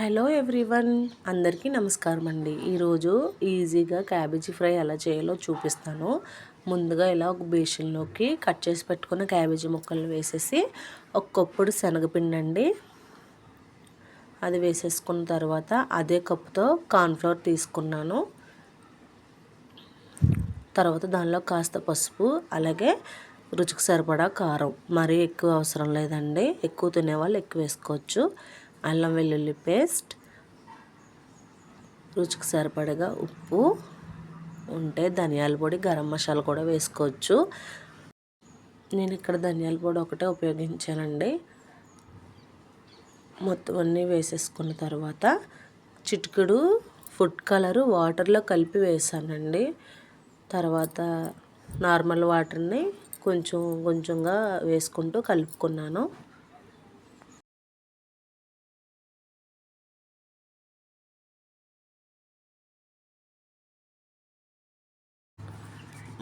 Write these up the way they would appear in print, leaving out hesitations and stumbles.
Hello everyone, అందరికీ నమస్కారం అండి. ఈరోజు ఈజీగా క్యాబేజీ ఫ్రై ఎలా చేయాలో చూపిస్తాను. ముందుగా ఇలా ఒక బేషన్లోకి కట్ చేసి పెట్టుకున్న క్యాబేజీ ముక్కలు వేసేసి ఒక కప్పుడు శనగపిండి అండి అది వేసేసుకున్న తర్వాత అదే కప్పుతో కార్న్ఫ్లోర్ తీసుకున్నాను. తర్వాత దానిలో కాస్త పసుపు, అలాగే రుచికి సరిపడా కారం, మరీ ఎక్కువ అవసరం లేదండి. ఎక్కువ తినేవాళ్ళు ఎక్కువ వేసుకోవచ్చు. అల్లం వెల్లుల్లి పేస్ట్, రుచికి సరిపడగా ఉప్పు, ఉంటే ధనియాల పొడి, గరం మసాలా కూడా వేసుకోవచ్చు. నేను ఇక్కడ ధనియాల పొడి ఒకటే ఉపయోగించానండి. మొత్తం అన్నీ వేసేసుకున్న తర్వాత చిటికెడు ఫుడ్ కలరు వాటర్లో కలిపి వేసానండి. తర్వాత నార్మల్ వాటర్ని కొంచెం కొంచెంగా వేసుకుంటూ కలుపుకున్నాను.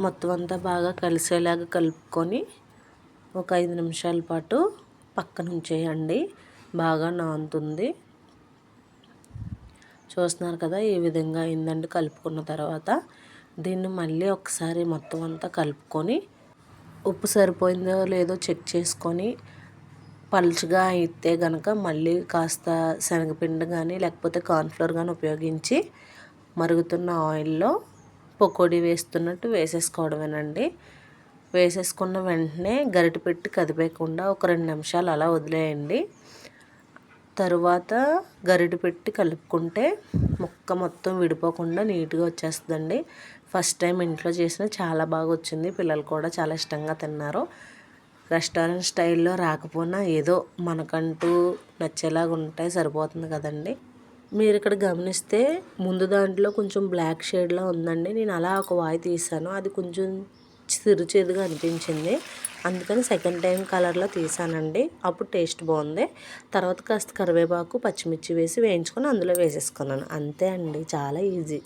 మొత్తం అంతా బాగా కలిసేలాగా కలుపుకొని ఒక 5 నిమిషాల పాటు పక్కన ఉంచేయండి. బాగా నానుతుంది. చూస్తున్నారు కదా, ఈ విధంగా అయిందండి. కలుపుకున్న తర్వాత దీన్ని మళ్ళీ ఒకసారి మొత్తం అంతా కలుపుకొని ఉప్పు సరిపోయిందో లేదో చెక్ చేసుకొని పలుచగా అయితే కనుక మళ్ళీ కాస్త శనగపిండి కానీ లేకపోతే కార్న్ఫ్లోర్ కానీ ఉపయోగించి మరుగుతున్న ఆయిల్లో పకోడీ వేస్తున్నట్టు వేసేసుకోవడమేనండి. వేసేసుకున్న వెంటనే గరిటె పెట్టి కదిపేయకుండా ఒక 2 నిమిషాలు అలా వదిలేయండి. తరువాత గరిటె పెట్టి కలుపుకుంటే ముక్క మొత్తం విడిపోకుండా నీట్గా వచ్చేస్తుందండి. ఫస్ట్ టైం ఇంట్లో చేసిన చాలా బాగా వచ్చింది. పిల్లలు కూడా చాలా ఇష్టంగా తిన్నారు. రెస్టారెంట్ స్టైల్లో రాకపోయినా ఏదో మనకంటూ నచ్చేలాగా ఉంటే సరిపోతుంది కదండి. మీరు ఇక్కడ గమనిస్తే ముందు దాంట్లో కొంచెం బ్లాక్ షేడ్లో ఉందండి. నేను అలా ఒక వాయి తీసాను, అది కొంచెం చిరుచేదుగా అనిపించింది. అందుకని సెకండ్ టైం కలర్లో తీసానండి. అప్పుడు టేస్ట్ బాగుంది. తర్వాత కాస్త కరివేపాకు, పచ్చిమిర్చి వేసి వేయించుకొని అందులో వేసేసుకున్నాను. అంతే అండి, చాలా ఈజీ.